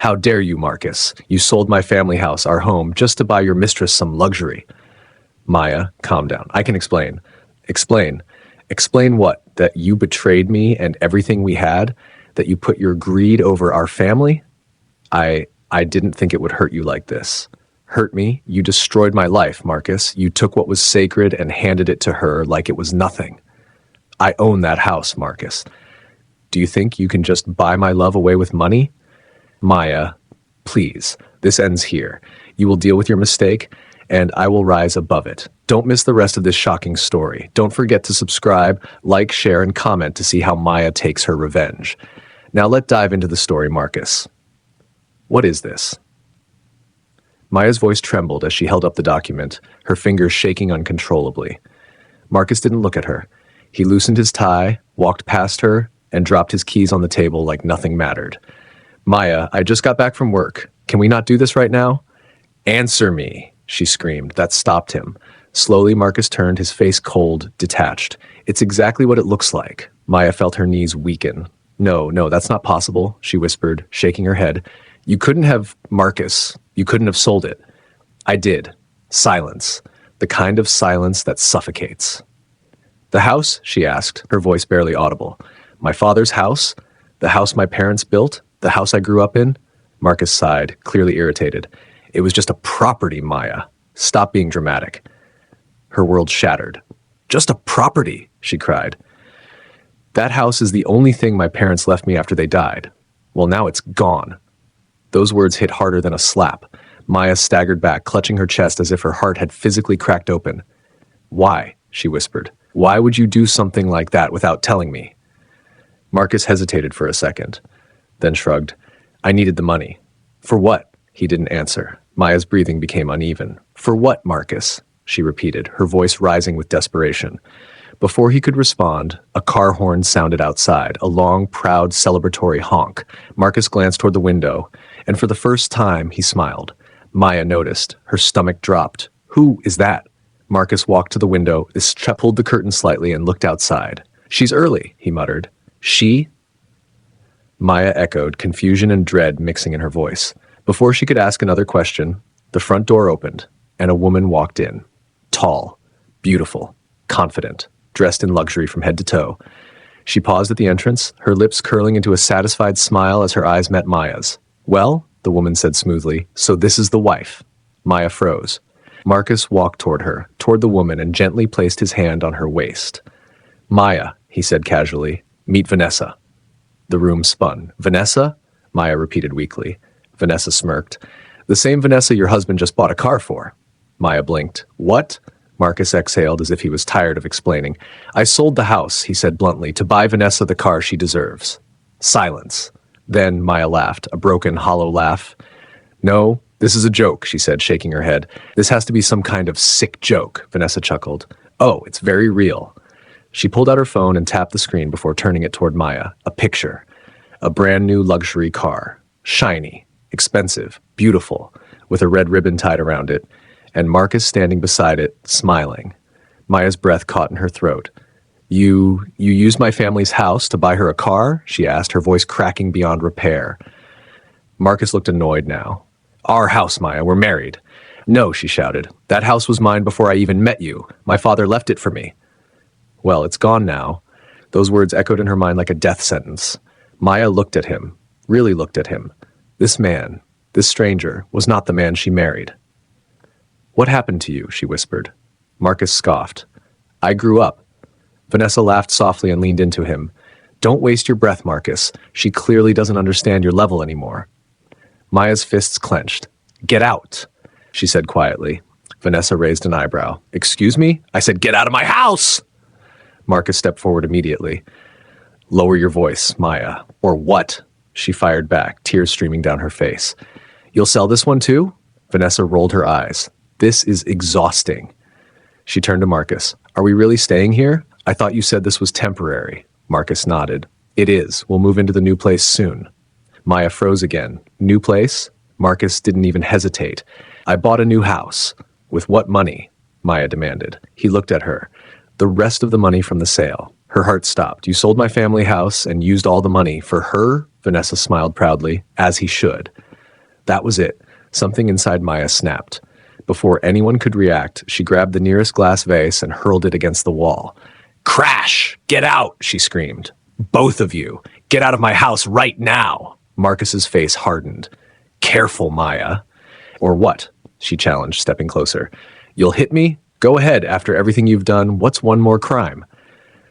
How dare you, Marcus? You sold my family house, our home, just to buy your mistress some luxury. Maya, calm down. I can explain. Explain. Explain what? That you betrayed me and everything we had? That you put your greed over our family? I didn't think it would hurt you like this. Hurt me? You destroyed my life, Marcus. You took what was sacred and handed it to her like it was nothing. I own that house, Marcus. Do you think you can just buy my love away with money? Maya, please, this ends here. You will deal with your mistake, and I will rise above it. Don't miss the rest of this shocking story. Don't forget to subscribe, like, share, and comment to see how Maya takes her revenge. Now let's dive into the story, Marcus. What is this? Maya's voice trembled as she held up the document, her fingers shaking uncontrollably. Marcus didn't look at her. He loosened his tie, walked past her, and dropped his keys on the table like nothing mattered. Maya, I just got back from work. Can we not do this right now? Answer me, she screamed. That stopped him. Slowly, Marcus turned, his face cold, detached. It's exactly what it looks like. Maya felt her knees weaken. No, that's not possible, she whispered, shaking her head. You couldn't have, Marcus. You couldn't have sold it. I did. Silence. The kind of silence that suffocates. The house? She asked, her voice barely audible. My father's house? The house my parents built? The house I grew up in? Marcus sighed, clearly irritated. It was just a property, Maya. Stop being dramatic. Her world shattered. Just a property, she cried. That house is the only thing my parents left me after they died. Well, now it's gone. Those words hit harder than a slap. Maya staggered back, clutching her chest as if her heart had physically cracked open. Why? She whispered. Why would you do something like that without telling me? Marcus hesitated for a second, then shrugged. I needed the money. For what? He didn't answer. Maya's breathing became uneven. For what, Marcus? She repeated, her voice rising with desperation. Before he could respond, a car horn sounded outside, a long, proud, celebratory honk. Marcus glanced toward the window, and for the first time, he smiled. Maya noticed. Her stomach dropped. Who is that? Marcus walked to the window, pulled the curtain slightly, and looked outside. She's early, he muttered. She? Maya echoed, confusion and dread mixing in her voice. Before she could ask another question, the front door opened, and a woman walked in. Tall, beautiful, confident, dressed in luxury from head to toe. She paused at the entrance, her lips curling into a satisfied smile as her eyes met Maya's. Well, the woman said smoothly, so this is the wife. Maya froze. Marcus walked toward her, toward the woman, and gently placed his hand on her waist. Maya, he said casually, meet Vanessa. The room spun. Vanessa? Maya repeated weakly. Vanessa smirked. The same Vanessa your husband just bought a car for. Maya blinked. What? Marcus exhaled as if he was tired of explaining. I sold the house, he said bluntly, to buy Vanessa the car she deserves. Silence. Then Maya laughed, a broken, hollow laugh. No, this is a joke, she said, shaking her head. This has to be some kind of sick joke, Vanessa chuckled. Oh, it's very real. She pulled out her phone and tapped the screen before turning it toward Maya. A picture. A brand new luxury car. Shiny. Expensive. Beautiful. With a red ribbon tied around it. And Marcus standing beside it, smiling. Maya's breath caught in her throat. You used my family's house to buy her a car? She asked, her voice cracking beyond repair. Marcus looked annoyed now. Our house, Maya. We're married. No, she shouted. That house was mine before I even met you. My father left it for me. Well, it's gone now. Those words echoed in her mind like a death sentence. Maya looked at him, really looked at him. This man, this stranger, was not the man she married. What happened to you? She whispered. Marcus scoffed. I grew up. Vanessa laughed softly and leaned into him. Don't waste your breath, Marcus. She clearly doesn't understand your level anymore. Maya's fists clenched. Get out, she said quietly. Vanessa raised an eyebrow. Excuse me? I said get out of my house! Marcus stepped forward immediately. Lower your voice, Maya. Or what? She fired back, tears streaming down her face. You'll sell this one too? Vanessa rolled her eyes. This is exhausting. She turned to Marcus. Are we really staying here? I thought you said this was temporary. Marcus nodded. It is. We'll move into the new place soon. Maya froze again. New place? Marcus didn't even hesitate. I bought a new house. With what money? Maya demanded. He looked at her. The rest of the money from the sale. Her heart stopped. You sold my family house and used all the money for her? Vanessa smiled proudly, as he should. That was it. Something inside Maya snapped. Before anyone could react, she grabbed the nearest glass vase and hurled it against the wall. Crash! Get out! She screamed. Both of you! Get out of my house right now! Marcus's face hardened. Careful, Maya. Or what? She challenged, stepping closer. You'll hit me? Go ahead. After everything you've done, what's one more crime?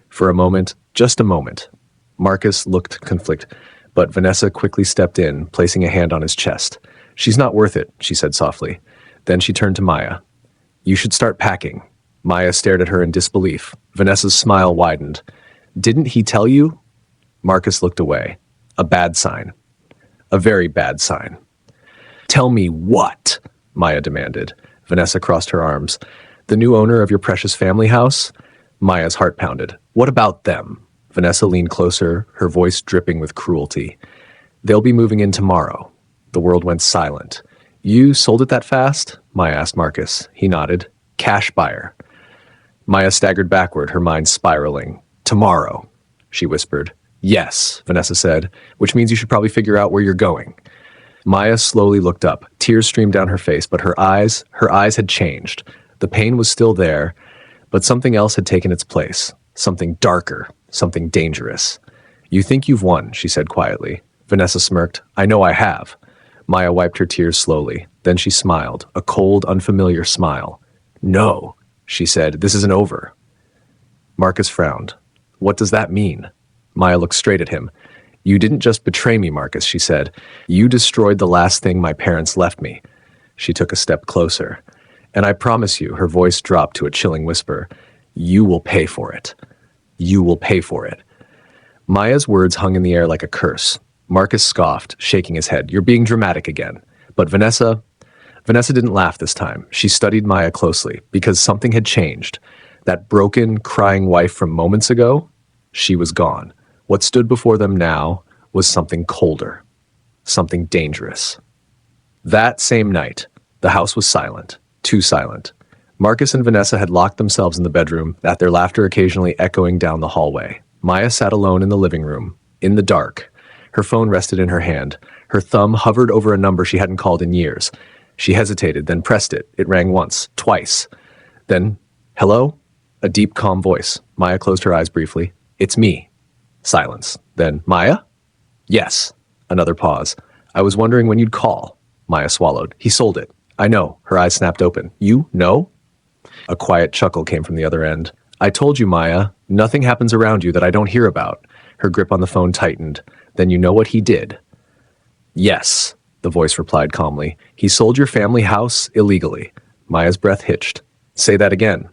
For a moment, just a moment, Marcus looked conflicted, but Vanessa quickly stepped in, placing a hand on his chest. She's not worth it, she said softly. Then she turned to Maya. You should start packing. Maya stared at her in disbelief. Vanessa's smile widened. Didn't he tell you? Marcus looked away. A bad sign. A very bad sign. Tell me what? Maya demanded. Vanessa crossed her arms. The new owner of your precious family house? Maya's heart pounded. What about them? Vanessa leaned closer, her voice dripping with cruelty. They'll be moving in tomorrow. The world went silent. You sold it that fast? Maya asked Marcus. He nodded. Cash buyer. Maya staggered backward, her mind spiraling. Tomorrow, she whispered. Yes, Vanessa said, which means you should probably figure out where you're going. Maya slowly looked up. Tears streamed down her face, but her eyes had changed. The pain was still there, but something else had taken its place. Something darker, something dangerous. You think you've won, she said quietly. Vanessa smirked. I know I have. Maya wiped her tears slowly. Then she smiled, a cold, unfamiliar smile. No, she said, this isn't over. Marcus frowned. What does that mean? Maya looked straight at him. You didn't just betray me, Marcus, she said. You destroyed the last thing my parents left me. She took a step closer. And I promise you, her voice dropped to a chilling whisper, you will pay for it. You will pay for it. Maya's words hung in the air like a curse. Marcus scoffed, shaking his head. You're being dramatic again. But Vanessa didn't laugh this time. She studied Maya closely, because something had changed. That broken, crying wife from moments ago, she was gone. What stood before them now was something colder, something dangerous. That same night, the house was silent, too silent. Marcus and Vanessa had locked themselves in the bedroom, their laughter occasionally echoing down the hallway. Maya sat alone in the living room, in the dark. Her phone rested in her hand. Her thumb hovered over a number she hadn't called in years. She hesitated, then pressed it. It rang once, twice. Then, hello? A deep, calm voice. Maya closed her eyes briefly. It's me. Silence. Then, Maya? Yes. Another pause. I was wondering when you'd call. Maya swallowed. He sold it. I know. Her eyes snapped open. You know? A quiet chuckle came from the other end. I told you, Maya, nothing happens around you that I don't hear about. Her grip on the phone tightened. Then you know what he did. Yes, the voice replied calmly. He sold your family house illegally. Maya's breath hitched. Say that again.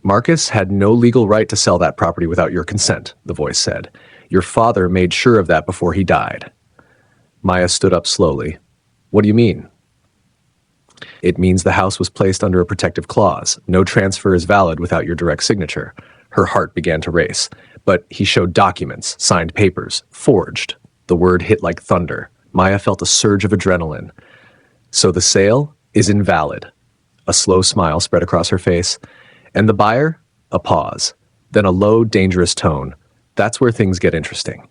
Marcus had no legal right to sell that property without your consent, the voice said. Your father made sure of that before he died. Maya stood up slowly. What do you mean? It means the house was placed under a protective clause. No transfer is valid without your direct signature. Her heart began to race. But he showed documents, signed papers, forged. The word hit like thunder. Maya felt a surge of adrenaline. So the sale is invalid. A slow smile spread across her face. And the buyer? A pause. Then a low, dangerous tone. That's where things get interesting.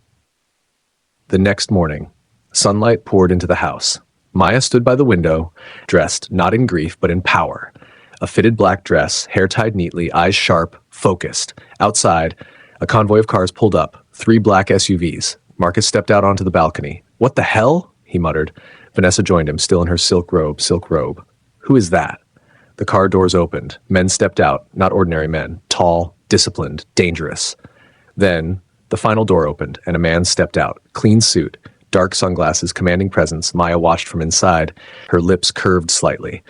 The next morning, sunlight poured into the house. Maya stood by the window, dressed not in grief but in power. A fitted black dress, hair tied neatly, eyes sharp, focused. Outside, a convoy of cars pulled up, 3 black SUVs. Marcus stepped out onto the balcony. What the hell? He muttered. Vanessa joined him, still in her silk robe. Who is that? The car doors opened. Men stepped out, not ordinary men, tall, disciplined, dangerous. Then, the final door opened, and a man stepped out, clean suit, dark sunglasses, commanding presence. Maya watched from inside, her lips curved slightly.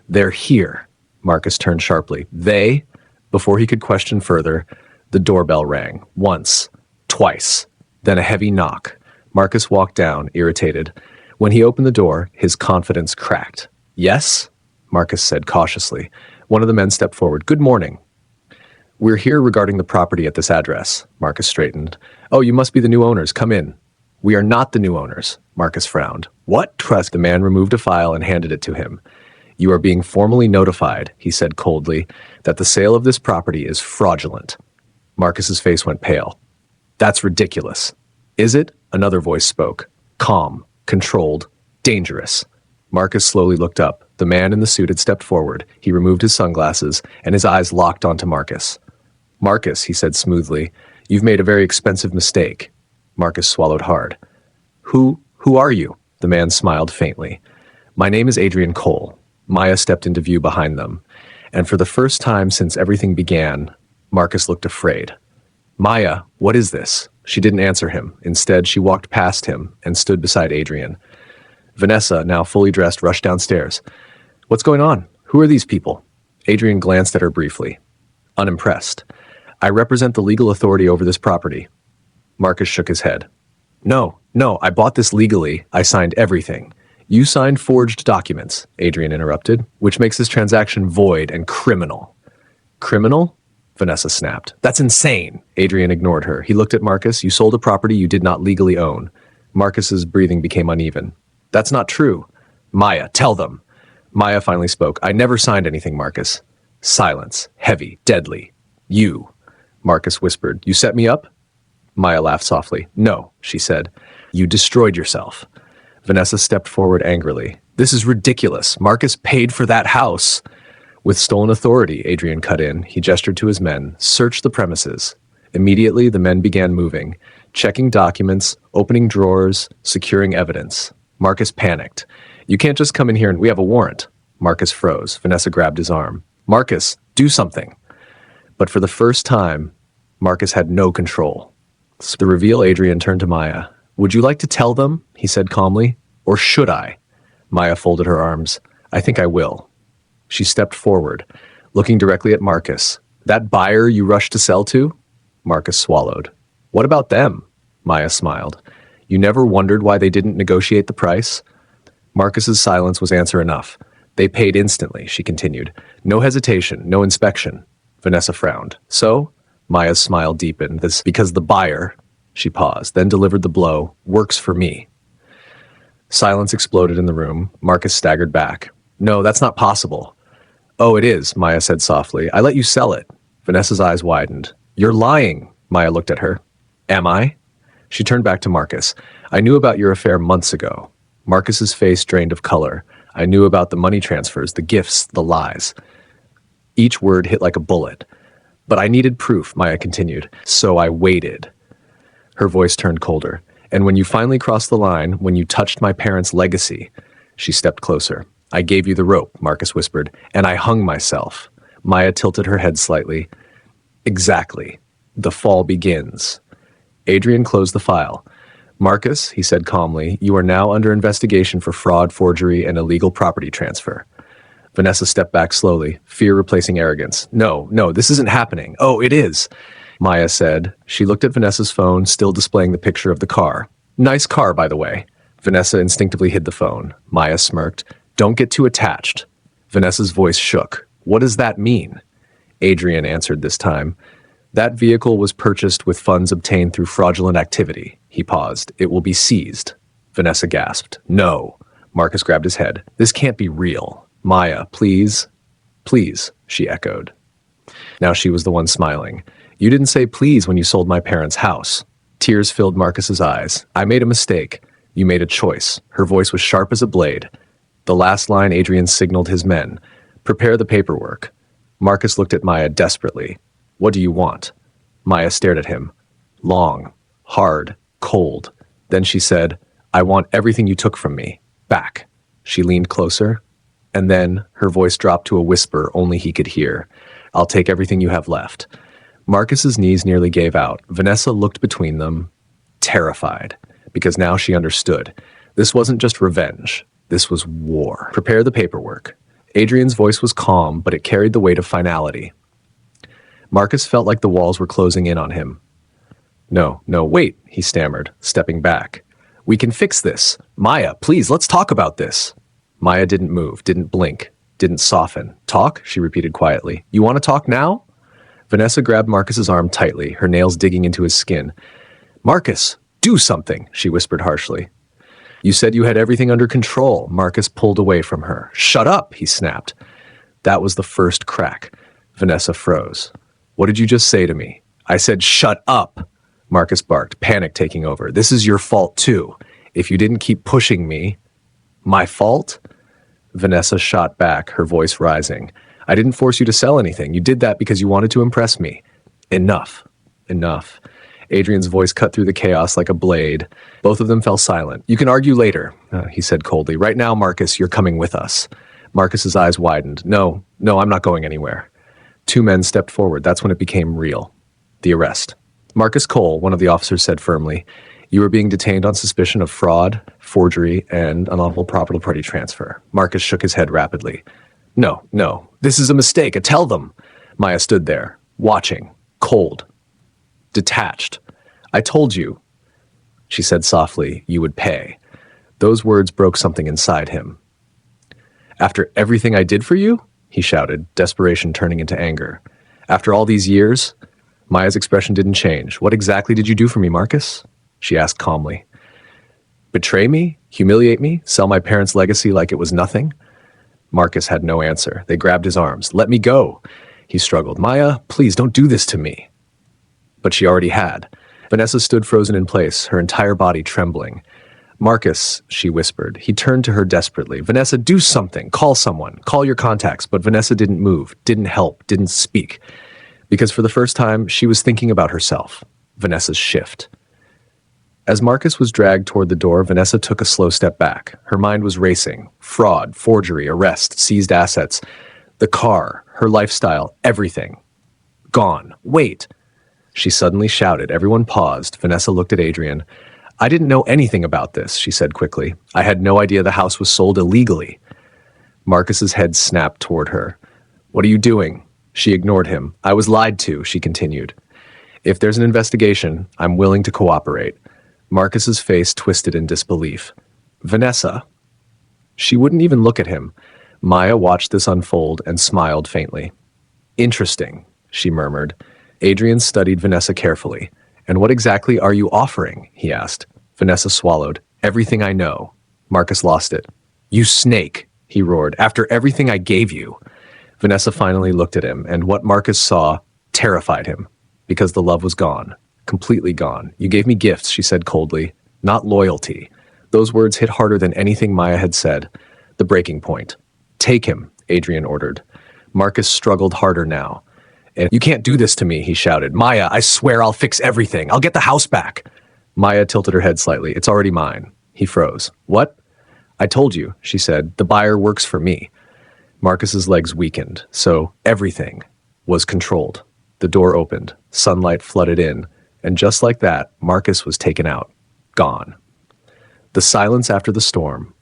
They're here. Marcus turned sharply. They? Before he could question further, the doorbell rang. Once. Twice. Then a heavy knock. Marcus walked down, irritated. When he opened the door, his confidence cracked. Yes? Marcus said cautiously. One of the men stepped forward. Good morning. We're here regarding the property at this address. Marcus straightened. Oh, you must be the new owners. Come in. We are not the new owners. Marcus frowned. What? Trust. The man removed a file and handed it to him. You are being formally notified, he said coldly, that the sale of this property is fraudulent. Marcus's face went pale. That's ridiculous. Is it? Another voice spoke. Calm, controlled, Dangerous. Marcus slowly looked up. The man in the suit had stepped forward. He removed his sunglasses, and his eyes locked onto Marcus. Marcus, he said smoothly, you've made a very expensive mistake. Marcus swallowed hard. Who are you? The man smiled faintly. My name is Adrian Cole. Maya stepped into view behind them, and for the first time since everything began, Marcus looked afraid. Maya, what is this? She didn't answer him. Instead, she walked past him and stood beside Adrian. Vanessa, now fully dressed, rushed downstairs. What's going on? Who are these people? Adrian glanced at her briefly, unimpressed. I represent the legal authority over this property. Marcus shook his head. No, I bought this legally. I signed everything. You signed forged documents, Adrian interrupted, which makes this transaction void and criminal. Criminal? Vanessa snapped. That's insane. Adrian ignored her. He looked at Marcus. You sold a property you did not legally own. Marcus's breathing became uneven. That's not true. Maya, tell them. Maya finally spoke. I never signed anything, Marcus. Silence. Heavy. Deadly. You. Marcus whispered. You set me up? Maya laughed softly. No, she said. You destroyed yourself. Vanessa stepped forward angrily. This is ridiculous. Marcus paid for that house. With stolen authority, Adrian cut in. He gestured to his men. Search the premises. Immediately, the men began moving, checking documents, opening drawers, securing evidence. Marcus panicked. You can't just come in here and we have a warrant. Marcus froze. Vanessa grabbed his arm. Marcus, do something. But for the first time, Marcus had no control. The reveal, Adrian turned to Maya. Would you like to tell them? He said calmly. Or should I? Maya folded her arms. I think I will. She stepped forward, looking directly at Marcus. That buyer you rushed to sell to? Marcus swallowed. What about them? Maya smiled. You never wondered why they didn't negotiate the price? Marcus's silence was answer enough. They paid instantly, she continued. No hesitation, no inspection. Vanessa frowned. So? Maya's smile deepened. This because the buyer, she paused, then delivered the blow, works for me. Silence exploded in the room. Marcus staggered back. No, that's not possible. Oh, it is, Maya said softly. I let you sell it. Vanessa's eyes widened. You're lying, Maya looked at her. Am I? She turned back to Marcus. I knew about your affair months ago. Marcus's face drained of color. I knew about the money transfers, the gifts, the lies. Each word hit like a bullet. But I needed proof, Maya continued, so I waited. Her voice turned colder. And when you finally crossed the line, when you touched my parents' legacy, she stepped closer. I gave you the rope, Marcus whispered, and I hung myself. Maya tilted her head slightly. Exactly. The fall begins. Adrian closed the file. Marcus, he said calmly, you are now under investigation for fraud, forgery, and illegal property transfer. Vanessa stepped back slowly, fear replacing arrogance. No, this isn't happening. Oh, it is, Maya said. She looked at Vanessa's phone, still displaying the picture of the car. Nice car, by the way. Vanessa instinctively hid the phone. Maya smirked. Don't get too attached. Vanessa's voice shook. What does that mean? Adrian answered this time. That vehicle was purchased with funds obtained through fraudulent activity. He paused. It will be seized. Vanessa gasped. No. Marcus grabbed his head. This can't be real. Maya, please. Please, she echoed. Now she was the one smiling. You didn't say please when you sold my parents' house. Tears filled Marcus's eyes. I made a mistake. You made a choice. Her voice was sharp as a blade. The last line Adrian signaled his men. Prepare the paperwork. Marcus looked at Maya desperately. What do you want? Maya stared at him. Long, hard, cold. Then she said, I want everything you took from me. Back. She leaned closer. And then her voice dropped to a whisper only he could hear. I'll take everything you have left. Marcus's knees nearly gave out. Vanessa looked between them, terrified, because now she understood. This wasn't just revenge. This was war. Prepare the paperwork. Adrian's voice was calm, but it carried the weight of finality. Marcus felt like the walls were closing in on him. No, wait, he stammered, stepping back. We can fix this. Maya, please, let's talk about this. Maya didn't move, didn't blink, didn't soften. Talk? She repeated quietly. You want to talk now? Vanessa grabbed Marcus's arm tightly, her nails digging into his skin. Marcus, do something, she whispered harshly. You said you had everything under control. Marcus pulled away from her. Shut up, he snapped. That was the first crack. Vanessa froze. What did you just say to me? I said, shut up, Marcus barked, panic taking over. This is your fault too. If you didn't keep pushing me... My fault? Vanessa shot back, her voice rising. I didn't force you to sell anything. You did that because you wanted to impress me. Enough. Enough. Adrian's voice cut through the chaos like a blade. Both of them fell silent. You can argue later, he said coldly. Right now, Marcus, you're coming with us. Marcus's eyes widened. No, I'm not going anywhere. Two men stepped forward. That's when it became real. The arrest. Marcus Cole, one of the officers said firmly, you are being detained on suspicion of fraud, forgery, and unlawful property transfer. Marcus shook his head rapidly. No, this is a mistake. Tell them. Maya stood there, watching, cold, detached. I told you, she said softly, you would pay. Those words broke something inside him. After everything I did for you? He shouted, desperation turning into anger. After all these years? Maya's expression didn't change. What exactly did you do for me, Marcus? She asked calmly. Betray me? Humiliate me? Sell my parents' legacy like it was nothing? Marcus had no answer. They grabbed his arms. Let me go. He struggled. Maya, please don't do this to me. But she already had. Vanessa stood frozen in place, her entire body trembling. Marcus, she whispered. He turned to her desperately. Vanessa, do something. Call someone. Call your contacts. But Vanessa didn't move, didn't help, didn't speak. Because for the first time, she was thinking about herself. Vanessa's shift. As Marcus was dragged toward the door, Vanessa took a slow step back. Her mind was racing. Fraud, forgery, arrest, seized assets. The car, her lifestyle, everything. Gone. Wait. She suddenly shouted. Everyone paused. Vanessa looked at Adrian. I didn't know anything about this, she said quickly. I had no idea the house was sold illegally. Marcus's head snapped toward her. What are you doing? She ignored him. I was lied to, she continued. If there's an investigation, I'm willing to cooperate. Marcus's face twisted in disbelief. Vanessa. She wouldn't even look at him. Maya watched this unfold and smiled faintly. Interesting, she murmured. Adrian studied Vanessa carefully. And what exactly are you offering? He asked. Vanessa swallowed. Everything I know. Marcus lost it. You snake, he roared. After everything I gave you. Vanessa finally looked at him, and what Marcus saw terrified him, because the love was gone. Completely gone. You gave me gifts, she said coldly. Not loyalty. Those words hit harder than anything Maya had said. The breaking point. Take him, Adrian ordered. Marcus struggled harder now. And you can't do this to me, he shouted. Maya, I swear I'll fix everything. I'll get the house back. Maya tilted her head slightly. It's already mine. He froze. What? I told you, she said. The buyer works for me. Marcus's legs weakened, so everything was controlled. The door opened. Sunlight flooded in. And just like that, Marcus was taken out. Gone. The silence after the storm.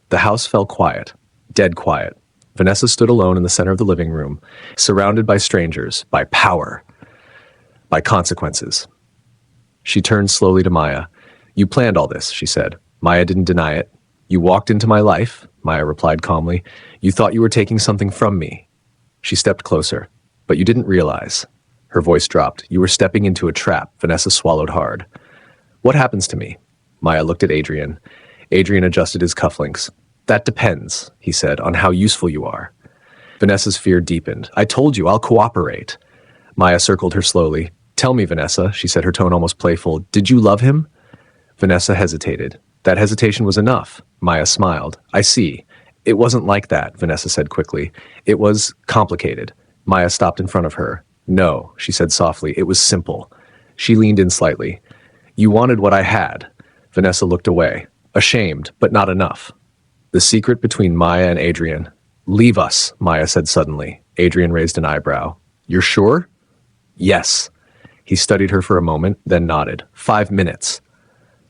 The house fell quiet. Dead quiet. Vanessa stood alone in the center of the living room, surrounded by strangers, by power, by consequences. She turned slowly to Maya. You planned all this, she said. Maya didn't deny it. You walked into my life, Maya replied calmly. You thought you were taking something from me. She stepped closer. But you didn't realize. Her voice dropped. You were stepping into a trap. Vanessa swallowed hard. What happens to me? Maya looked at Adrian. Adrian adjusted his cufflinks. That depends, he said, on how useful you are. Vanessa's fear deepened. I told you, I'll cooperate. Maya circled her slowly. Tell me, Vanessa, she said, her tone almost playful. Did you love him? Vanessa hesitated. That hesitation was enough. Maya smiled. I see. It wasn't like that, Vanessa said quickly. It was complicated. Maya stopped in front of her. No, she said softly. It was simple. She leaned in slightly. You wanted what I had. Vanessa looked away. Ashamed, but not enough. The secret between Maya and Adrian. Leave us, Maya said suddenly. Adrian raised an eyebrow. You're sure? Yes. He studied her for a moment, then nodded. 5 minutes.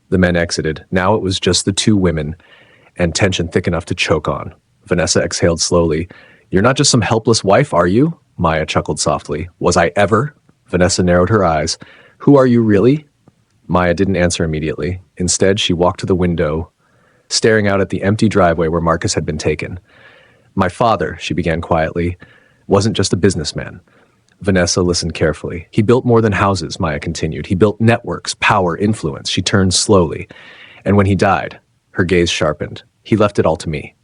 The men exited. Now it was just the two women, and tension thick enough to choke on. Vanessa exhaled slowly. You're not just some helpless wife, are you? Maya chuckled softly. Was I ever? Vanessa narrowed her eyes. Who are you really? Maya didn't answer immediately. Instead, she walked to the window, staring out at the empty driveway where Marcus had been taken. My father, she began quietly, wasn't just a businessman. Vanessa listened carefully. He built more than houses, Maya continued. He built networks, power, influence. She turned slowly. And when he died, her gaze sharpened. He left it all to me.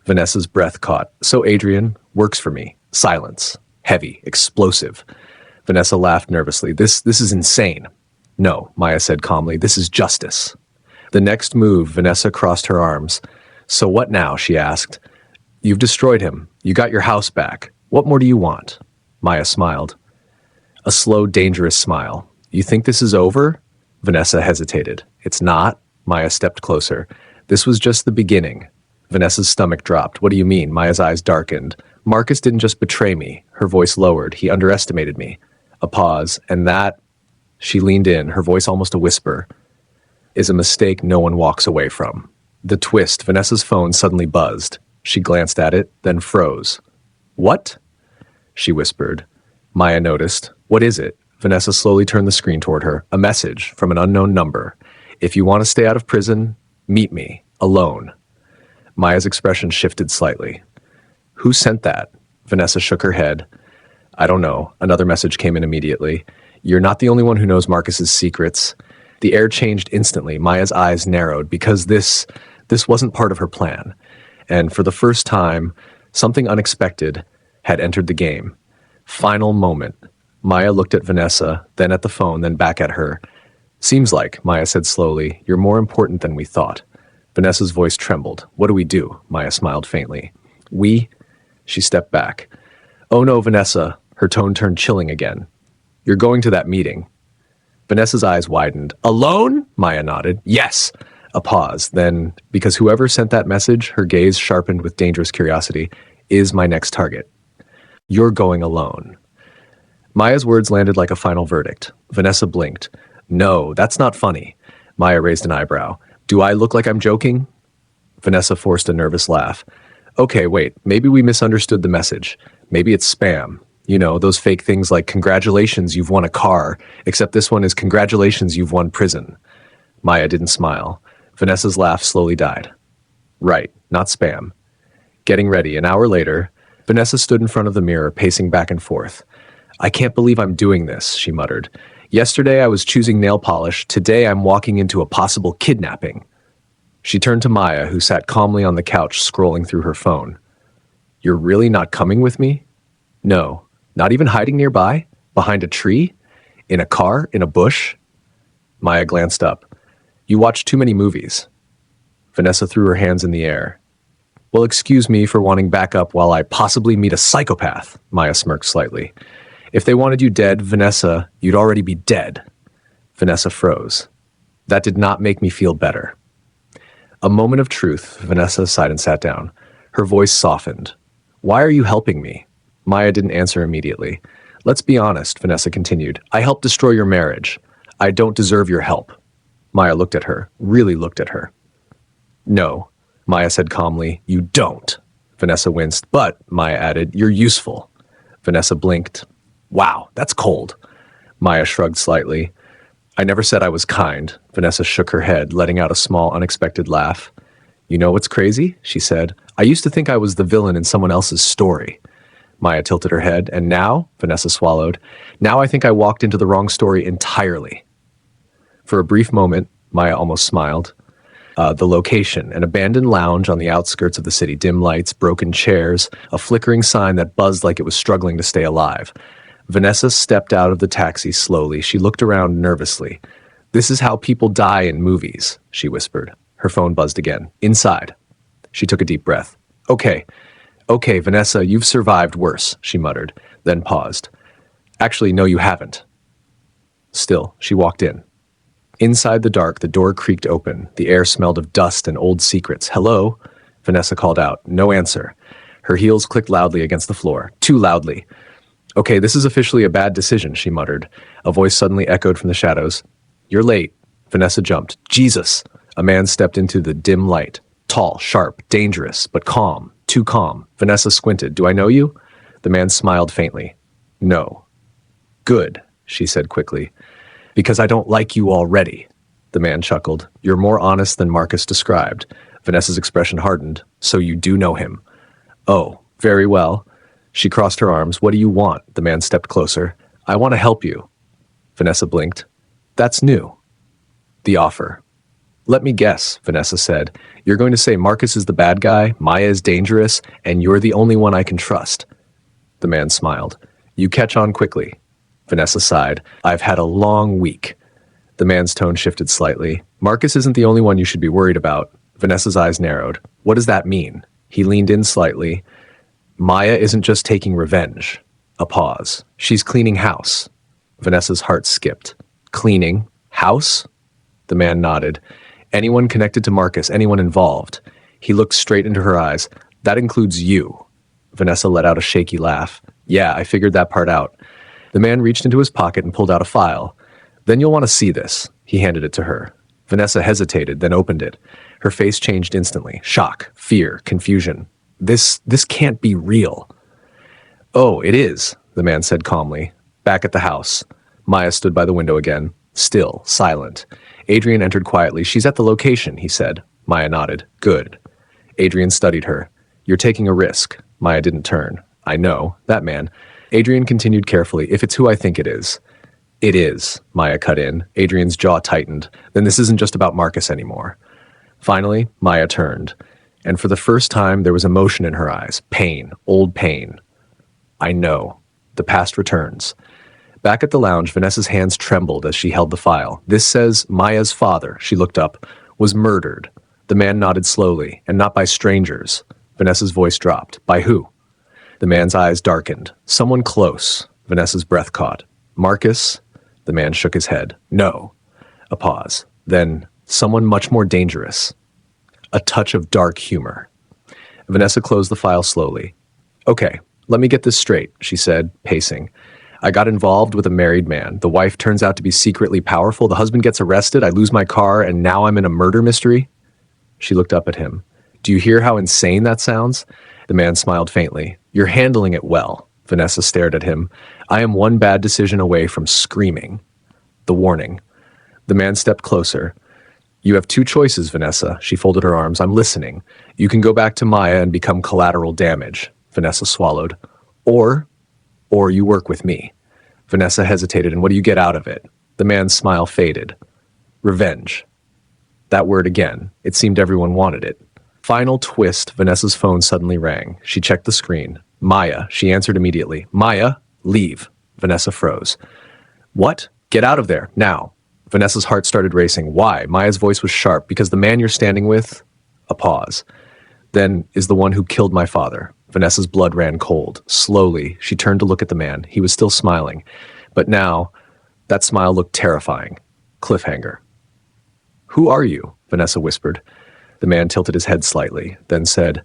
Vanessa's breath caught. So Adrian works for me. Silence. Heavy. Explosive. Vanessa laughed nervously. This is insane. No, Maya said calmly. This is justice. The next move, Vanessa crossed her arms. So what now? She asked. You've destroyed him. You got your house back. What more do you want? Maya smiled. A slow, dangerous smile. You think this is over? Vanessa hesitated. It's not. Maya stepped closer. This was just the beginning. Vanessa's stomach dropped. What do you mean? Maya's eyes darkened. Marcus didn't just betray me. Her voice lowered. He underestimated me. A pause, and that, she leaned in, her voice almost a whisper, is a mistake no one walks away from. The twist, Vanessa's phone suddenly buzzed. She glanced at it, then froze. What? She whispered. Maya noticed. What is it? Vanessa slowly turned the screen toward her. A message from an unknown number. If you want to stay out of prison, meet me, alone. Maya's expression shifted slightly. Who sent that? Vanessa shook her head. I don't know. Another message came in immediately. You're not the only one who knows Marcus's secrets. The air changed instantly. Maya's eyes narrowed because this wasn't part of her plan. And for the first time, something unexpected had entered the game. Final moment. Maya looked at Vanessa, then at the phone, then back at her. Seems like, Maya said slowly, you're more important than we thought. Vanessa's voice trembled. What do we do? Maya smiled faintly. We? She stepped back. Oh no, Vanessa. Her tone turned chilling again. You're going to that meeting. Vanessa's eyes widened. Alone? Maya nodded. Yes. A pause. Then, because whoever sent that message, her gaze sharpened with dangerous curiosity, is my next target. You're going alone. Maya's words landed like a final verdict. Vanessa blinked. No, that's not funny. Maya raised an eyebrow. Do I look like I'm joking? Vanessa forced a nervous laugh. Okay, wait, maybe we misunderstood the message. Maybe it's spam. You know, those fake things like congratulations, you've won a car, except this one is congratulations, you've won prison. Maya didn't smile. Vanessa's laugh slowly died. Right, not spam. Getting ready, an hour later, Vanessa stood in front of the mirror, pacing back and forth. I can't believe I'm doing this, she muttered. Yesterday I was choosing nail polish, today I'm walking into a possible kidnapping. She turned to Maya, who sat calmly on the couch scrolling through her phone. You're really not coming with me? No. Not even hiding nearby? Behind a tree? In a car? In a bush? Maya glanced up. You watch too many movies. Vanessa threw her hands in the air. Well, excuse me for wanting backup while I possibly meet a psychopath, Maya smirked slightly. If they wanted you dead, Vanessa, you'd already be dead. Vanessa froze. That did not make me feel better. A moment of truth, Vanessa sighed and sat down. Her voice softened. Why are you helping me? Maya didn't answer immediately. Let's be honest, Vanessa continued. I helped destroy your marriage. I don't deserve your help. Maya looked at her, really looked at her. No, Maya said calmly, you don't. Vanessa winced, but, Maya added, you're useful. Vanessa blinked. Wow, that's cold. Maya shrugged slightly. I never said I was kind. Vanessa shook her head, letting out a small, unexpected laugh. You know what's crazy? She said. I used to think I was the villain in someone else's story. Maya tilted her head, and now, Vanessa swallowed, now I think I walked into the wrong story entirely. For a brief moment, Maya almost smiled. The location, an abandoned lounge on the outskirts of the city, dim lights, broken chairs, a flickering sign that buzzed like it was struggling to stay alive. Vanessa stepped out of the taxi slowly. She looked around nervously. This is how people die in movies, she whispered. Her phone buzzed again. Inside. She took a deep breath. Okay, Vanessa, you've survived worse, she muttered, then paused. Actually, no, you haven't. Still, she walked in. Inside the dark, the door creaked open. The air smelled of dust and old secrets. Hello? Vanessa called out. No answer. Her heels clicked loudly against the floor. Too loudly. Okay, this is officially a bad decision, she muttered. A voice suddenly echoed from the shadows. You're late. Vanessa jumped. Jesus! A man stepped into the dim light. Tall, sharp, dangerous, but calm. Too calm. Vanessa squinted. Do I know you? The man smiled faintly. No. Good, she said quickly. Because I don't like you already. The man chuckled. You're more honest than Marcus described. Vanessa's expression hardened. So you do know him. Oh, very well. She crossed her arms. What do you want? The man stepped closer. I want to help you. Vanessa blinked. That's new. The offer. Let me guess, Vanessa said. You're going to say Marcus is the bad guy, Maya is dangerous, and you're the only one I can trust. The man smiled. You catch on quickly. Vanessa sighed. I've had a long week. The man's tone shifted slightly. Marcus isn't the only one you should be worried about. Vanessa's eyes narrowed. What does that mean? He leaned in slightly. Maya isn't just taking revenge. A pause. She's cleaning house. Vanessa's heart skipped. Cleaning? House? The man nodded. Anyone connected to Marcus, anyone involved. He looked straight into her eyes. That includes you. Vanessa let out a shaky laugh. Yeah, I figured that part out. The man reached into his pocket and pulled out a file. Then you'll want to see this. He handed it to her. Vanessa hesitated, then opened it. Her face changed instantly. Shock, fear, confusion. This can't be real. Oh, it is, the man said calmly. Back at the house. Maya stood by the window again, still, silent. Adrian entered quietly. She's at the location, he said. Maya nodded. Good. Adrian studied her. You're taking a risk. Maya didn't turn. I know. That man. Adrian continued carefully. If it's who I think it is. It is, Maya cut in. Adrian's jaw tightened. Then this isn't just about Marcus anymore. Finally, Maya turned. And for the first time, there was emotion in her eyes. Pain. Old pain. I know. The past returns. Back at the lounge, Vanessa's hands trembled as she held the file. This says Maya's father, she looked up, was murdered. The man nodded slowly, and not by strangers. Vanessa's voice dropped. By who? The man's eyes darkened. Someone close. Vanessa's breath caught. Marcus? The man shook his head. No. A pause. Then, someone much more dangerous. A touch of dark humor. Vanessa closed the file slowly. Okay, let me get this straight, she said, pacing. I got involved with a married man. The wife turns out to be secretly powerful. The husband gets arrested. I lose my car, and now I'm in a murder mystery? She looked up at him. Do you hear how insane that sounds? The man smiled faintly. You're handling it well. Vanessa stared at him. I am one bad decision away from screaming. The warning. The man stepped closer. You have two choices, Vanessa. She folded her arms. I'm listening. You can go back to Maya and become collateral damage. Vanessa swallowed. Or you work with me. Vanessa hesitated. And what do you get out of it? The man's smile faded. Revenge. That word again. It seemed everyone wanted it. Final twist, Vanessa's phone suddenly rang. She checked the screen. Maya. She answered immediately. Maya, leave. Vanessa froze. What? Get out of there, now. Vanessa's heart started racing. Why? Maya's voice was sharp. Because the man you're standing with? A pause. Then is the one who killed my father. Vanessa's blood ran cold. Slowly, she turned to look at the man. He was still smiling. But now, that smile looked terrifying. Cliffhanger. Who are you? Vanessa whispered. The man tilted his head slightly, then said,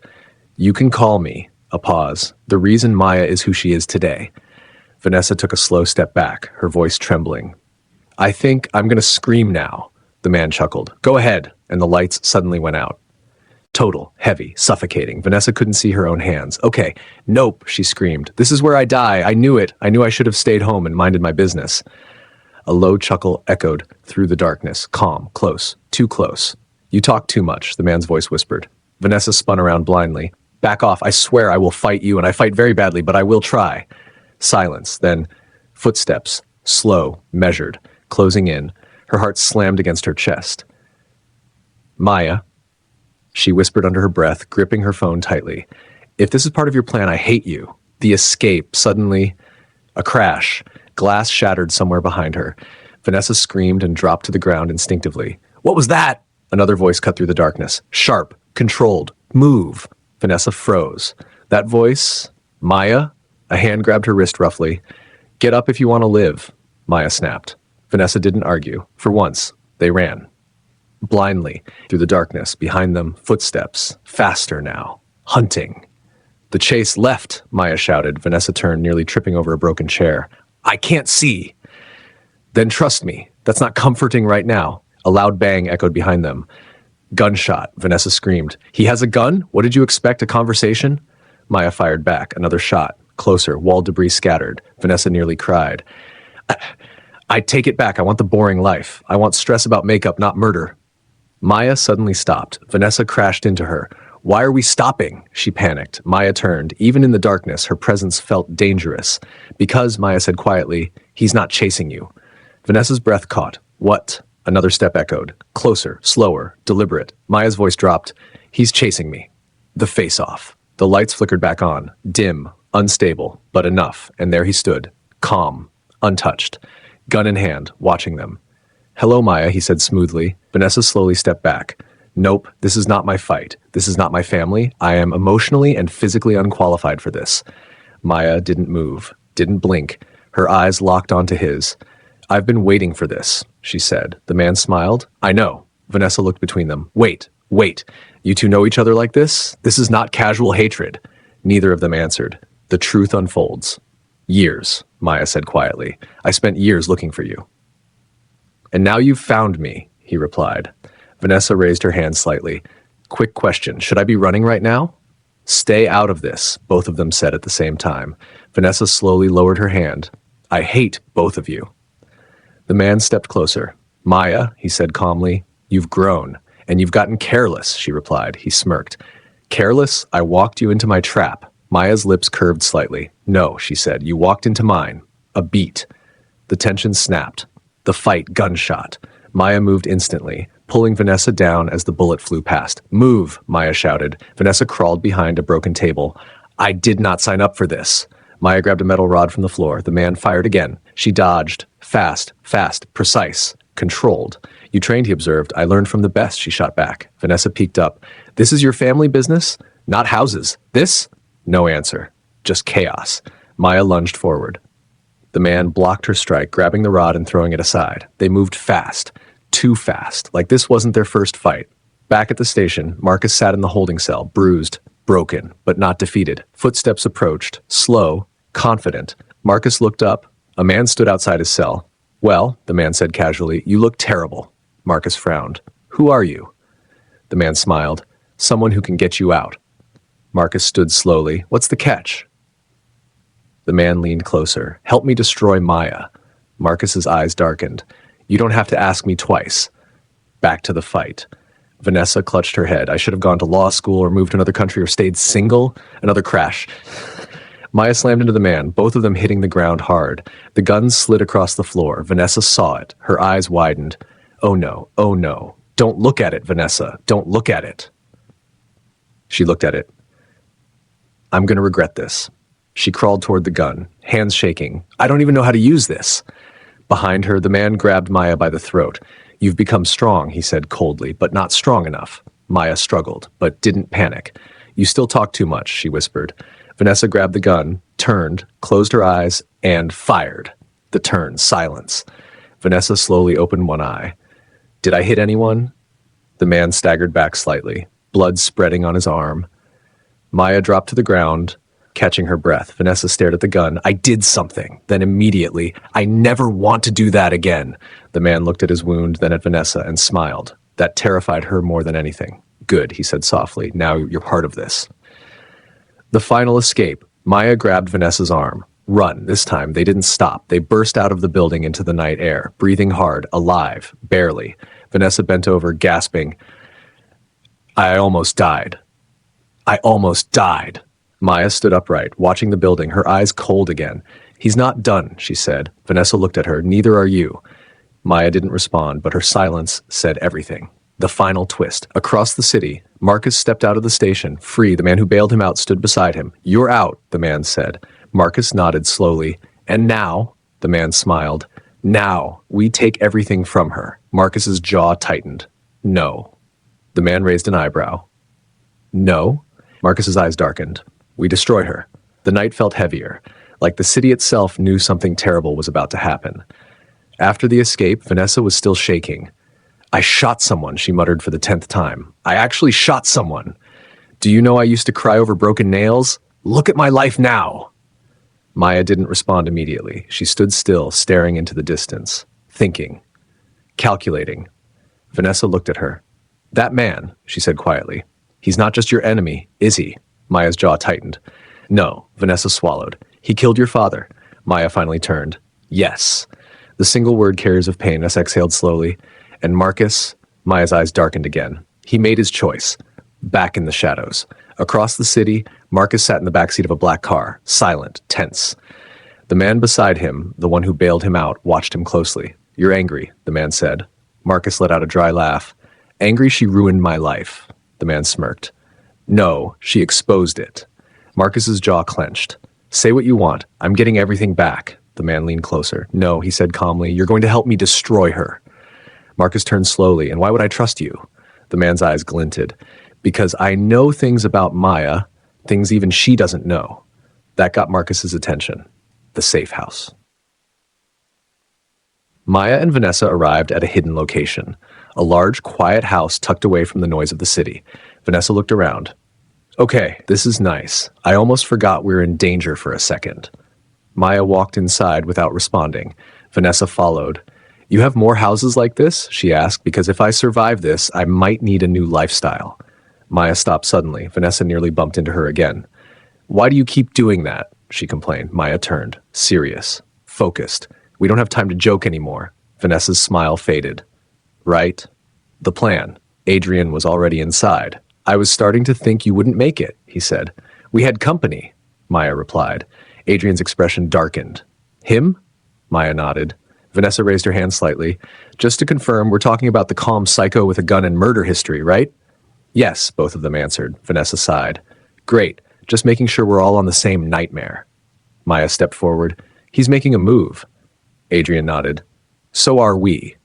You can call me. A pause. The reason Maya is who she is today. Vanessa took a slow step back, her voice trembling. I think I'm going to scream now. The man chuckled. Go ahead. And the lights suddenly went out. Total, heavy, suffocating. Vanessa couldn't see her own hands. Okay, nope, she screamed. This is where I die. I knew it. I knew I should have stayed home and minded my business. A low chuckle echoed through the darkness. Calm, close, too close. You talk too much, the man's voice whispered. Vanessa spun around blindly. Back off. I swear I will fight you, and I fight very badly, but I will try. Silence, then footsteps, slow, measured, closing in. Her heart slammed against her chest. Maya, she whispered under her breath, gripping her phone tightly. If this is part of your plan, I hate you. The escape, suddenly, a crash. Glass shattered somewhere behind her. Vanessa screamed and dropped to the ground instinctively. What was that? Another voice cut through the darkness. Sharp, controlled, move. Vanessa froze. That voice, Maya? A hand grabbed her wrist roughly. Get up if you want to live, Maya snapped. Vanessa didn't argue. For once, they ran. Blindly, through the darkness, behind them, footsteps. Faster now. Hunting. The chase left, Maya shouted. Vanessa turned, nearly tripping over a broken chair. I can't see. Then trust me. That's not comforting right now. A loud bang echoed behind them. Gunshot, Vanessa screamed. He has a gun? What did you expect, a conversation? Maya fired back. Another shot. Closer, wall debris scattered. Vanessa nearly cried. I take it back. I want the boring life. I want stress about makeup, not murder. Maya suddenly stopped. Vanessa crashed into her. Why are we stopping? She panicked. Maya turned. Even in the darkness, her presence felt dangerous. Because, Maya said quietly, he's not chasing you. Vanessa's breath caught. What? Another step echoed. Closer, slower, deliberate. Maya's voice dropped. He's chasing me. The face-off. The lights flickered back on. Dim, unstable, but enough. And there he stood. Calm, untouched. Gun in hand, watching them. Hello, Maya, he said smoothly. Vanessa slowly stepped back. Nope, this is not my fight. This is not my family. I am emotionally and physically unqualified for this. Maya didn't move, didn't blink. Her eyes locked onto his. I've been waiting for this, she said. The man smiled. I know. Vanessa looked between them. Wait. You two know each other like this? This is not casual hatred. Neither of them answered. The truth unfolds. Years, Maya said quietly. I spent years looking for you. And now you've found me, he replied. Vanessa raised her hand slightly. Quick question. Should I be running right now? Stay out of this, both of them said at the same time. Vanessa slowly lowered her hand. I hate both of you. The man stepped closer. Maya, he said calmly, you've grown. And you've gotten careless, she replied. He smirked. Careless? I walked you into my trap. Maya's lips curved slightly. No, she said. You walked into mine. A beat. The tension snapped. The fight gunshot. Maya moved instantly, pulling Vanessa down as the bullet flew past. Move, Maya shouted. Vanessa crawled behind a broken table. I did not sign up for this. Maya grabbed a metal rod from the floor. The man fired again. She dodged. Fast, precise, controlled. You trained, he observed. I learned from the best, she shot back. Vanessa peeked up. This is your family business? Not houses. This? No answer. Just chaos. Maya lunged forward. The man blocked her strike, grabbing the rod and throwing it aside. They moved fast. Too fast. Like this wasn't their first fight. Back at the station, Marcus sat in the holding cell, bruised, broken, but not defeated. Footsteps approached, slow, confident. Marcus looked up. A man stood outside his cell. Well, the man said casually, you look terrible. Marcus frowned. Who are you? The man smiled. Someone who can get you out. Marcus stood slowly. What's the catch? The man leaned closer. Help me destroy Maya. Marcus's eyes darkened. You don't have to ask me twice. Back to the fight. Vanessa clutched her head. I should have gone to law school or moved to another country or stayed single. Another crash. Maya slammed into the man, both of them hitting the ground hard. The guns slid across the floor. Vanessa saw it. Her eyes widened. Oh no, oh no. Don't look at it, Vanessa. Don't look at it. She looked at it. I'm going to regret this. She crawled toward the gun, hands shaking. I don't even know how to use this. Behind her, the man grabbed Maya by the throat. You've become strong, he said coldly, but not strong enough. Maya struggled, but didn't panic. You still talk too much, she whispered. Vanessa grabbed the gun, turned, closed her eyes, and fired. The turn, silence. Vanessa slowly opened one eye. Did I hit anyone? The man staggered back slightly, blood spreading on his arm. Maya dropped to the ground, catching her breath. Vanessa stared at the gun. I did something. Then immediately, I never want to do that again. The man looked at his wound, then at Vanessa, and smiled. That terrified her more than anything. Good, he said softly. Now you're part of this. The final escape. Maya grabbed Vanessa's arm. Run. This time, they didn't stop. They burst out of the building into the night air, breathing hard, alive, barely. Vanessa bent over, gasping. I almost died. I almost died. Maya stood upright, watching the building, her eyes cold again. He's not done, she said. Vanessa looked at her. Neither are you. Maya didn't respond, but her silence said everything. The final twist. Across the city, Marcus stepped out of the station, free. The man who bailed him out stood beside him. You're out, the man said. Marcus nodded slowly. And now, the man smiled. Now, we take everything from her. Marcus's jaw tightened. No. The man raised an eyebrow. No. Marcus's eyes darkened. We destroy her. The night felt heavier, like the city itself knew something terrible was about to happen. After the escape, Vanessa was still shaking. I shot someone, she muttered for the 10th time. I actually shot someone. Do you know I used to cry over broken nails? Look at my life now. Maya didn't respond immediately. She stood still, staring into the distance, thinking, calculating. Vanessa looked at her. That man, she said quietly. He's not just your enemy, is he? Maya's jaw tightened. No, Vanessa swallowed. He killed your father. Maya finally turned. Yes. The single word carriers of pain. Vanessa exhaled slowly. And Marcus, Maya's eyes darkened again. He made his choice. Back in the shadows. Across the city, Marcus sat in the backseat of a black car, silent, tense. The man beside him, the one who bailed him out, watched him closely. You're angry, the man said. Marcus let out a dry laugh. Angry she ruined my life, the man smirked. No, she exposed it. Marcus's jaw clenched. Say what you want. I'm getting everything back. The man leaned closer. No, he said calmly. You're going to help me destroy her. Marcus turned slowly. And why would I trust you? The man's eyes glinted. Because I know things about Maya, things even she doesn't know. That got Marcus's attention. The safe house. Maya and Vanessa arrived at a hidden location, a large, quiet house tucked away from the noise of the city. Vanessa looked around. Okay, this is nice. I almost forgot we were in danger for a second. Maya walked inside without responding. Vanessa followed. You have more houses like this? She asked, because if I survive this, I might need a new lifestyle. Maya stopped suddenly. Vanessa nearly bumped into her again. Why do you keep doing that? She complained. Maya turned, serious, focused. We don't have time to joke anymore. Vanessa's smile faded. Right? The plan. Adrian was already inside. I was starting to think you wouldn't make it, he said. We had company, Maya replied. Adrian's expression darkened. Him? Maya nodded. Vanessa raised her hand slightly. Just to confirm, we're talking about the calm psycho with a gun and murder history, right? Yes, both of them answered. Vanessa sighed. Great. Just making sure we're all on the same nightmare. Maya stepped forward. He's making a move. Adrian nodded. So are we.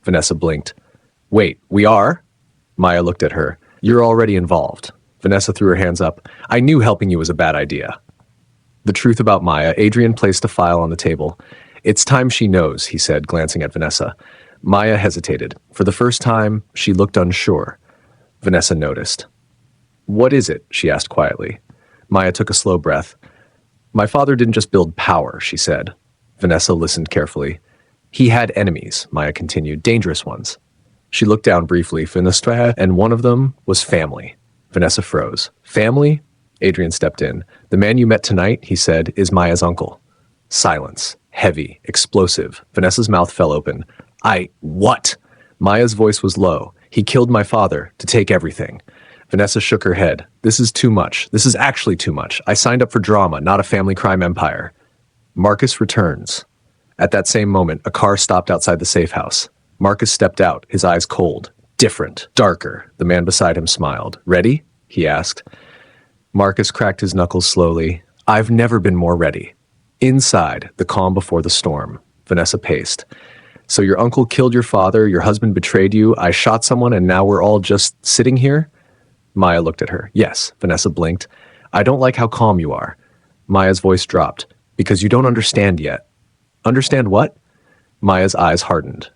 Vanessa blinked. Wait, we are? Maya looked at her. You're already involved. Vanessa threw her hands up. I knew helping you was a bad idea. The truth about Maya, Adrian placed a file on the table. It's time she knows, he said, glancing at Vanessa. Maya hesitated. For the first time, she looked unsure. Vanessa noticed. What is it? She asked quietly. Maya took a slow breath. My father didn't just build power, she said. Vanessa listened carefully. He had enemies, Maya continued, dangerous ones. She looked down briefly, Finestra, and one of them was family. Vanessa froze. Family? Adrian stepped in. The man you met tonight, he said, is Maya's uncle. Silence. Heavy. Explosive. Vanessa's mouth fell open. What? Maya's voice was low. He killed my father to take everything. Vanessa shook her head. This is too much. This is actually too much. I signed up for drama, not a family crime empire. Marcus returns. At that same moment, a car stopped outside the safe house. Marcus stepped out, his eyes cold. Different. Darker. The man beside him smiled. Ready? He asked. Marcus cracked his knuckles slowly. I've never been more ready. Inside, the calm before the storm. Vanessa paced. So your uncle killed your father, your husband betrayed you, I shot someone, and now we're all just sitting here? Maya looked at her. Yes, Vanessa blinked. I don't like how calm you are. Maya's voice dropped. Because you don't understand yet. Understand what? Maya's eyes hardened.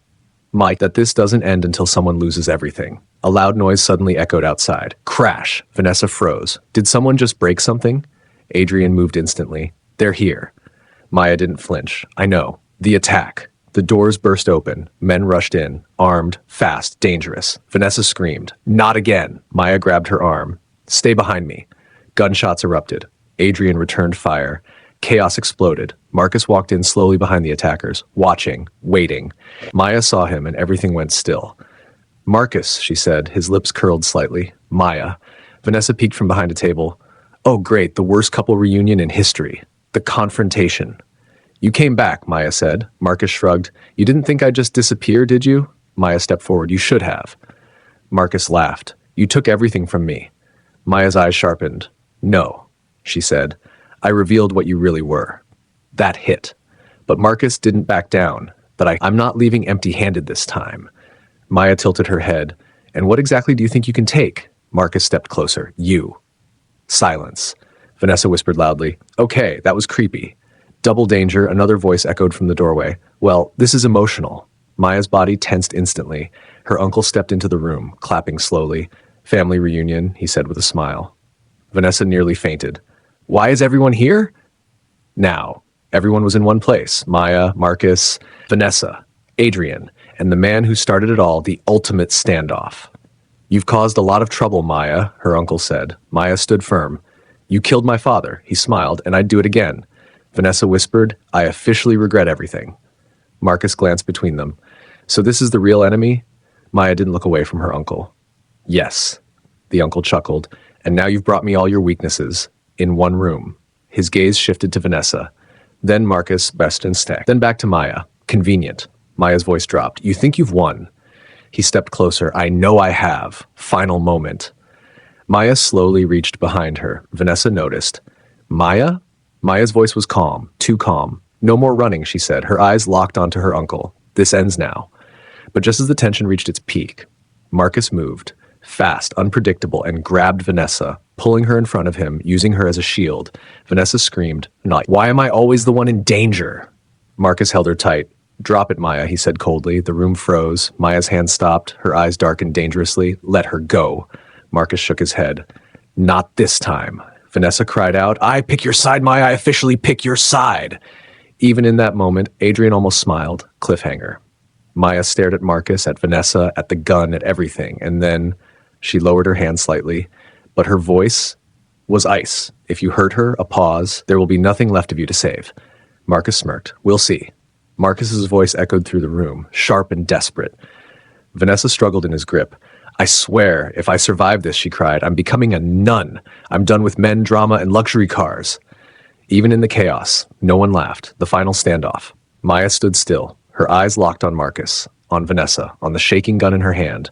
Mike, that this doesn't end until someone loses everything. A loud noise suddenly echoed outside. Crash. Vanessa froze. Did someone just break something? Adrian moved instantly. They're here. Maya didn't flinch. I know. The attack. The doors burst open. Men rushed in. Armed, fast, dangerous. Vanessa screamed. Not again. Maya grabbed her arm. Stay behind me. Gunshots erupted. Adrian returned fire. Chaos exploded. Marcus walked in slowly behind the attackers, watching, waiting. Maya saw him and everything went still. Marcus, she said, his lips curled slightly. Maya. Vanessa peeked from behind a table. Oh, great, the worst couple reunion in history. The confrontation. You came back, Maya said. Marcus shrugged. You didn't think I'd just disappear, did you? Maya stepped forward. You should have. Marcus laughed. You took everything from me. Maya's eyes sharpened. No, she said. I revealed what you really were. That hit. But Marcus didn't back down. But I'm not leaving empty-handed this time. Maya tilted her head. And what exactly do you think you can take? Marcus stepped closer. You. Silence. Vanessa whispered loudly. Okay, that was creepy. Double danger, another voice echoed from the doorway. Well, this is emotional. Maya's body tensed instantly. Her uncle stepped into the room, clapping slowly. Family reunion, he said with a smile. Vanessa nearly fainted. Why is everyone here? Now, everyone was in one place. Maya, Marcus, Vanessa, Adrian, and the man who started it all, the ultimate standoff. You've caused a lot of trouble, Maya, her uncle said. Maya stood firm. You killed my father, he smiled, and I'd do it again. Vanessa whispered, I officially regret everything. Marcus glanced between them. So this is the real enemy? Maya didn't look away from her uncle. Yes, the uncle chuckled, and now you've brought me all your weaknesses. In one room. His gaze shifted to Vanessa. Then Marcus, best and stack. Then back to Maya. Convenient. Maya's voice dropped. You think you've won? He stepped closer. I know I have. Final moment. Maya slowly reached behind her. Vanessa noticed. Maya? Maya's voice was calm. Too calm. No more running, she said. Her eyes locked onto her uncle. This ends now. But just as the tension reached its peak, Marcus moved, fast, unpredictable, and grabbed Vanessa, pulling her in front of him, using her as a shield. Vanessa screamed, "Not, why am I always the one in danger?" Marcus held her tight. "Drop it, Maya," he said coldly. The room froze. Maya's hand stopped. Her eyes darkened dangerously. "Let her go." Marcus shook his head. "Not this time." Vanessa cried out, "I pick your side, Maya. I officially pick your side." Even in that moment, Adrian almost smiled. Cliffhanger. Maya stared at Marcus, at Vanessa, at the gun, at everything, and then she lowered her hand slightly, but her voice was ice. "If you hurt her, a pause, there will be nothing left of you to save." Marcus smirked. "We'll see." Marcus's voice echoed through the room, sharp and desperate. Vanessa struggled in his grip. "I swear, if I survive this," she cried, "I'm becoming a nun. I'm done with men, drama, and luxury cars." Even in the chaos, no one laughed. The final standoff. Maya stood still, her eyes locked on Marcus, on Vanessa, on the shaking gun in her hand.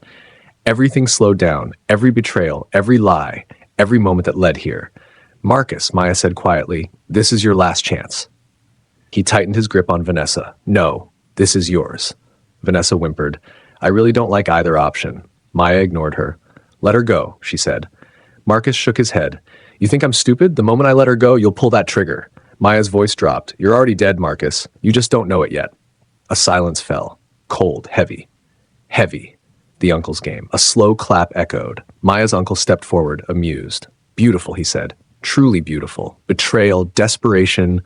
Everything slowed down, every betrayal, every lie, every moment that led here. "Marcus," Maya said quietly, "this is your last chance." He tightened his grip on Vanessa. "No, this is yours." Vanessa whimpered. "I really don't like either option." Maya ignored her. "Let her go," she said. Marcus shook his head. "You think I'm stupid? The moment I let her go, you'll pull that trigger." Maya's voice dropped. "You're already dead, Marcus. You just don't know it yet." A silence fell. Cold, heavy. Heavy. The uncle's game. A slow clap echoed. Maya's uncle stepped forward, amused. "Beautiful," he said. "Truly beautiful. Betrayal, desperation,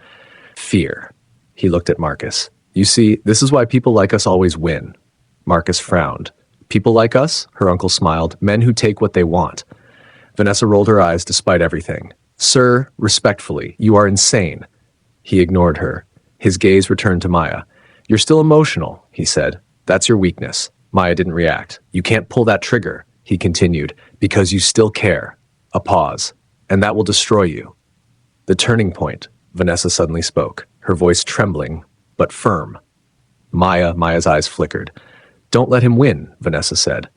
fear." He looked at Marcus. "You see, this is why people like us always win." Marcus frowned. "People like us?" Her uncle smiled. "Men who take what they want." Vanessa rolled her eyes despite everything. "Sir, respectfully, you are insane." He ignored her. His gaze returned to Maya. "You're still emotional," he said. "That's your weakness." Maya didn't react. "You can't pull that trigger," he continued, "because you still care." A pause. "And that will destroy you." "The turning point," Vanessa suddenly spoke, her voice trembling, but firm. Maya's eyes flickered. "Don't let him win," Vanessa said.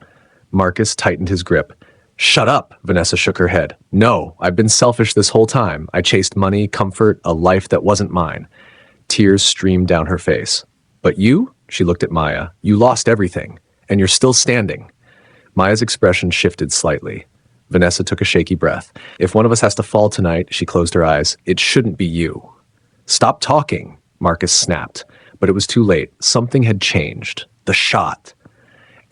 Marcus tightened his grip. "Shut up," Vanessa shook her head. "No, I've been selfish this whole time. I chased money, comfort, a life that wasn't mine." Tears streamed down her face. "But you?" She looked at Maya. "You lost everything, and you're still standing." Maya's expression shifted slightly. Vanessa took a shaky breath. "If one of us has to fall tonight," she closed her eyes, "it shouldn't be you." "Stop talking," Marcus snapped. But it was too late. Something had changed. The shot.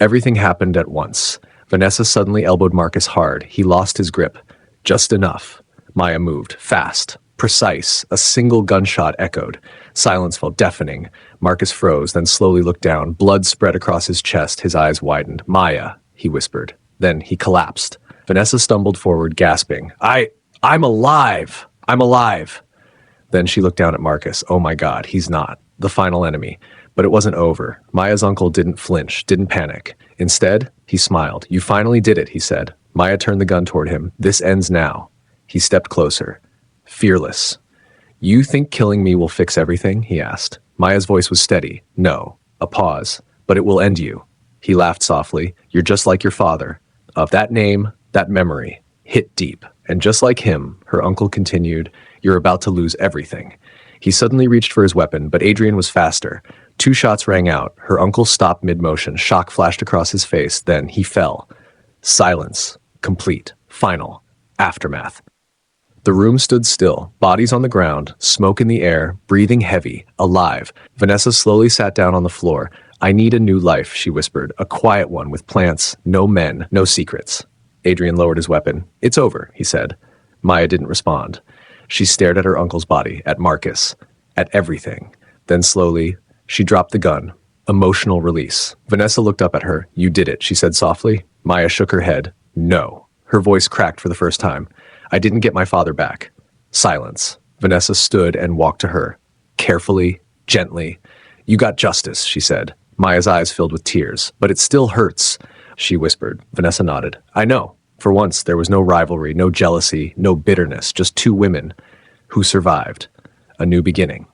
Everything happened at once. Vanessa suddenly elbowed Marcus hard. He lost his grip. Just enough. Maya moved. Fast. Precise. A single gunshot echoed. Silence fell deafening. Marcus froze, then slowly looked down. Blood spread across his chest. His eyes widened. "Maya," he whispered. Then he collapsed. Vanessa stumbled forward, gasping. I'm alive! I'm alive!" Then she looked down at Marcus. Oh my God, he's not. The final enemy. But it wasn't over. Maya's uncle didn't flinch, didn't panic. Instead, he smiled. "You finally did it," he said. Maya turned the gun toward him. "This ends now." He stepped closer. Fearless. "You think killing me will fix everything?" he asked. Maya's voice was steady. "No." A pause. "But it will end you." He laughed softly. "You're just like your father." Of that name, that memory, hit deep. And just like him, her uncle continued, "You're about to lose everything." He suddenly reached for his weapon, but Adrian was faster. 2 shots rang out. Her uncle stopped mid-motion. Shock flashed across his face. Then he fell. Silence. Complete. Final. Aftermath. The room stood still, bodies on the ground, smoke in the air, breathing heavy, alive. Vanessa slowly sat down on the floor. "I need a new life," she whispered. "A quiet one with plants, no men, no secrets." Adrian lowered his weapon. "It's over," he said. Maya didn't respond. She stared at her uncle's body, at Marcus, at everything. Then slowly, she dropped the gun. Emotional release. Vanessa looked up at her. "You did it," she said softly. Maya shook her head. "No." Her voice cracked for the first time. "I didn't get my father back." Silence. Vanessa stood and walked to her. Carefully, gently. "You got justice," she said. Maya's eyes filled with tears. "But it still hurts," she whispered. Vanessa nodded. "I know." For once, there was no rivalry, no jealousy, no bitterness, just 2 women who survived. A new beginning.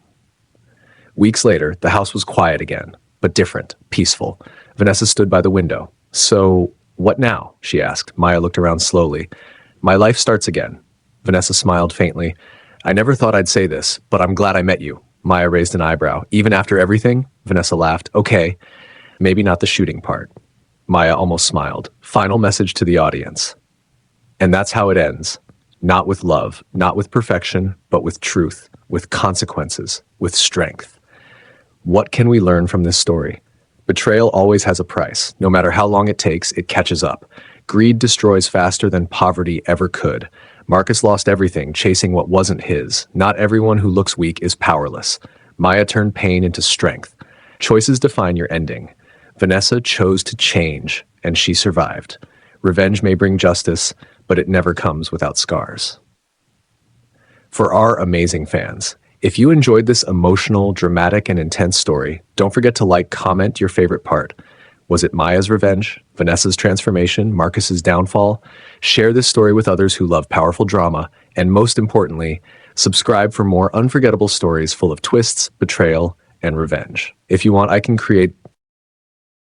Weeks later, the house was quiet again, but different, peaceful. Vanessa stood by the window. "So, what now?" she asked. Maya looked around slowly. "My life starts again." Vanessa smiled faintly. "I never thought I'd say this, but I'm glad I met you." Maya raised an eyebrow. "Even after everything?" Vanessa laughed. "Okay. Maybe not the shooting part. Maya almost smiled. Final message to the audience. And that's how it ends. Not with love, not with perfection, but with truth, with consequences, with strength. What can we learn from this story? Betrayal always has a price. No matter how long it takes, it catches up. Greed destroys faster than poverty ever could. Marcus lost everything, chasing what wasn't his. Not everyone who looks weak is powerless. Maya turned pain into strength. Choices define your ending. Vanessa chose to change, and she survived. Revenge may bring justice, but it never comes without scars. For our amazing fans, if you enjoyed this emotional, dramatic, and intense story, don't forget to like, comment your favorite part. Was it Maya's revenge, Vanessa's transformation, Marcus's downfall? Share this story with others who love powerful drama, and most importantly, subscribe for more unforgettable stories full of twists, betrayal, and revenge. If you want, I can create